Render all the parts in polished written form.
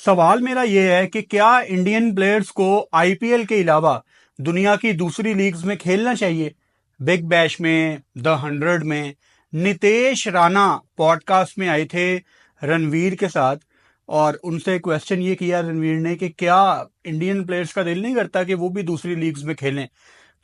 सवाल मेरा ये है कि क्या इंडियन प्लेयर्स को आईपीएल के अलावा दुनिया की दूसरी लीग्स में खेलना चाहिए। बिग बैश में, द 100 में नितेश राणा पॉडकास्ट में आए थे रणवीर के साथ, और उनसे क्वेश्चन ये किया रणवीर ने कि क्या इंडियन प्लेयर्स का दिल नहीं करता कि वो भी दूसरी लीग्स में खेलें।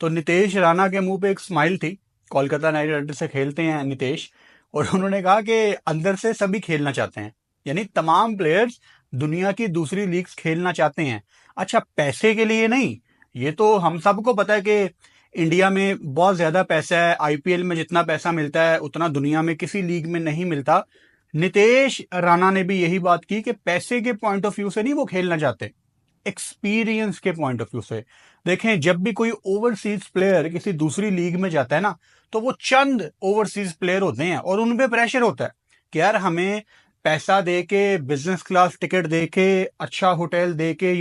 तो नितेश राणा के मुंह पे एक स्माइल थी। कोलकाता नाइट राइडर्स से खेलते हैं नितेश, और उन्होंने कहा कि अंदर से सभी खेलना चाहते हैं, यानी तमाम प्लेयर्स दुनिया की दूसरी लीग्स खेलना चाहते हैं। अच्छा, पैसे के लिए नहीं, ये तो हम सबको पता है कि इंडिया में बहुत ज्यादा पैसा है। आईपीएल में जितना पैसा मिलता है उतना दुनिया में किसी लीग में नहीं मिलता। नितेश राणा ने भी यही बात की कि पैसे के पॉइंट ऑफ व्यू से नहीं वो खेलना चाहते, एक्सपीरियंस के पॉइंट ऑफ व्यू से। देखें, जब भी कोई ओवरसीज प्लेयर किसी दूसरी लीग में जाता है ना, तो वो चंद ओवरसीज प्लेयर होते हैं और उन पे प्रेशर होता है कि यार हमें पैसा दे के, बिजनेस क्लास टिकट दे के, अच्छा होटल दे के,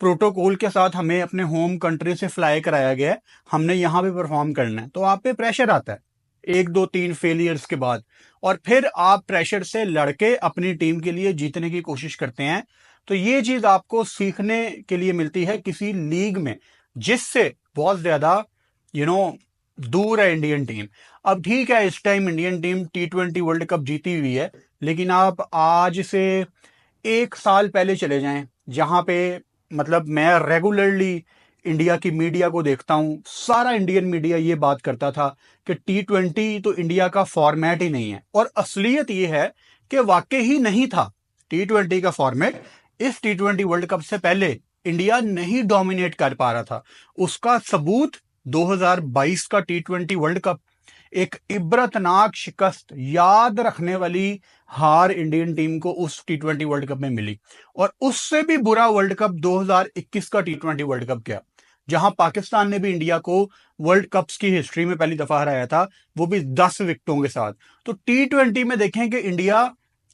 प्रोटोकॉल के साथ हमें अपने होम कंट्री से फ्लाई कराया गया है, हमने यहाँ पे परफॉर्म करना है। तो आप पे प्रेशर आता है एक दो तीन फेलियर्स के बाद, और फिर आप प्रेशर से लड़के अपनी टीम के लिए जीतने की कोशिश करते हैं। तो ये चीज आपको सीखने के लिए मिलती है किसी लीग में जिससे बहुत ज्यादा यू नो दूर है इंडियन टीम। अब ठीक है, इस time Indian team T20 world cup जीती हुई है, लेकिन आप आज से एक साल पहले चले जाएं, जहां पे मतलब मैं रेगुलरली इंडिया की मीडिया को देखता हूं, सारा इंडियन मीडिया ये बात करता था कि T20 तो इंडिया का फॉर्मेट ही नहीं है। और असलियत ये है कि वाकई ही नहीं था T20 का फॉर्मेट। इस T20 वर्ल्ड कप से पहले इंडिया नहीं डोमिनेट कर पा रहा था। उसका सबूत 2022 का T20 वर्ल्ड कप, एक इबरतनाक शिकस्त, याद रखने वाली हार इंडियन टीम को उस T20 वर्ल्ड कप में मिली। और उससे भी बुरा वर्ल्ड कप 2021 का T20 वर्ल्ड कप गया, जहां पाकिस्तान ने भी इंडिया को वर्ल्ड कप्स की हिस्ट्री में पहली दफा हराया था, वो भी 10 विकेटों के साथ। तो T20 में देखें कि इंडिया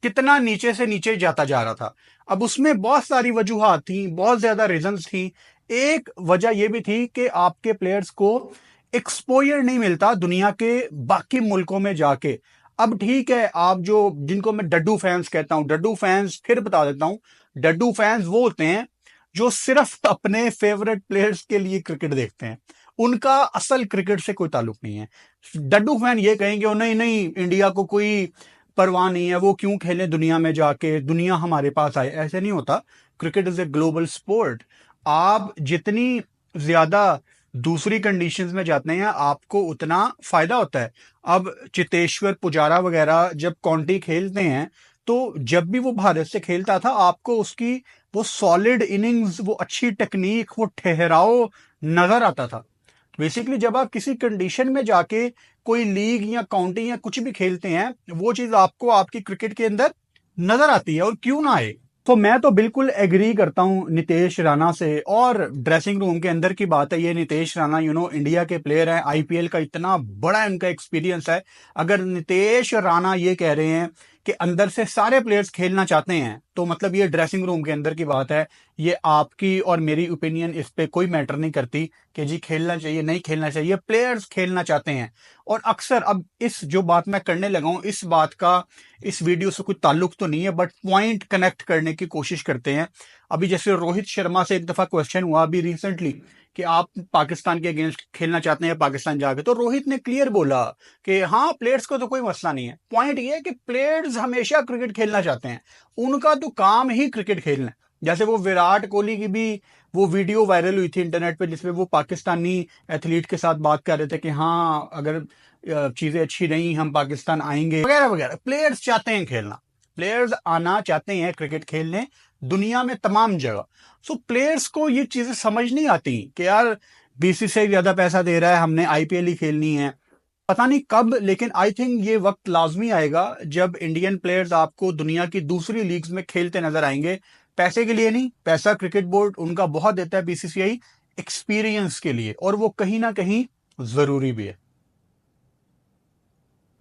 कितना नीचे से नीचे जाता जा रहा था। अब उसमें बहुत सारी वजूहात थी, बहुत ज्यादा रीजंस थी। एक वजह यह भी थी कि आपके प्लेयर्स को एक्सपोजर नहीं मिलता दुनिया के बाकी मुल्कों में जाके। अब ठीक है, आप जो जिनको मैं डड्डू फैंस कहता हूं, डड्डू फैंस फिर बता देता हूं, डड्डू फैंस वो होते हैं जो सिर्फ अपने फेवरेट प्लेयर्स के लिए क्रिकेट देखते हैं, उनका असल क्रिकेट से कोई ताल्लुक नहीं है। डड्डू फैन ये कहेंगे "ओ नहीं नहीं, इंडिया को कोई परवाह नहीं है, वो क्यों खेले दुनिया में जाके, दुनिया हमारे पास आए"। ऐसे नहीं होता। Cricket is a global sport. आप जितनी ज्यादा दूसरी कंडीशंस में जाते हैं आपको उतना फायदा होता है। अब चितेश्वर पुजारा वगैरह जब काउंटी खेलते हैं, तो जब भी वो भारत से खेलता था आपको उसकी वो सॉलिड इनिंग्स, वो अच्छी टेक्निक, वो ठहराव नजर आता था। बेसिकली जब आप किसी कंडीशन में जाके कोई लीग या काउंटी या कुछ भी खेलते हैं, वो चीज आपको आपकी क्रिकेट के अंदर नजर आती है, और क्यों ना आए। तो मैं तो बिल्कुल एग्री करता हूं नितेश राणा से। और ड्रेसिंग रूम के अंदर की बात है, ये नितेश राणा इंडिया के प्लेयर हैं, आईपीएल का इतना बड़ा इनका एक्सपीरियंस है। अगर नितेश राणा ये कह रहे हैं कि अंदर से सारे प्लेयर्स खेलना चाहते हैं, तो मतलब ये ड्रेसिंग रूम के अंदर की बात है। ये आपकी और मेरी ओपिनियन इस पे कोई मैटर नहीं करती कि जी खेलना चाहिए नहीं खेलना चाहिए, प्लेयर्स खेलना चाहते हैं। और अक्सर अब इस जो बात मैं करने लगा हूं, इस बात का इस वीडियो से कोई ताल्लुक तो नहीं है, बट पॉइंट कनेक्ट करने की कोशिश करते हैं। अभी जैसे रोहित शर्मा से एक दफा क्वेश्चन हुआ अभी रिसेंटली कि आप पाकिस्तान के अगेंस्ट खेलना चाहते हैं पाकिस्तान जाके, तो रोहित ने क्लियर बोला कि हाँ, प्लेयर्स को तो कोई मसला नहीं है। पॉइंट ये है कि प्लेयर्स हमेशा क्रिकेट खेलना चाहते हैं, उनका तो काम ही क्रिकेट खेलना है। जैसे वो विराट कोहली की भी वो वीडियो वायरल हुई थी इंटरनेट पे, जिसमें वो पाकिस्तानी एथलीट के साथ बात कर रहे थे कि हाँ, अगर चीजें अच्छी नहीं हम पाकिस्तान आएंगे वगैरह वगैरह। प्लेयर्स चाहते हैं खेलना, प्लेयर्स आना चाहते हैं क्रिकेट खेलने दुनिया में तमाम जगह। सो प्लेयर्स को ये चीजें समझ नहीं आती कि यार बीसीसीआई ज्यादा पैसा दे रहा है, हमने आईपीएल ही खेलनी है। पता नहीं कब, लेकिन आई थिंक ये वक्त लाजमी आएगा जब इंडियन प्लेयर्स आपको दुनिया की दूसरी लीग्स में खेलते नजर आएंगे। पैसे के लिए नहीं, पैसा क्रिकेट बोर्ड उनका बहुत देता है बीसीसीआई, एक्सपीरियंस के लिए, और वो कहीं ना कहीं जरूरी भी है।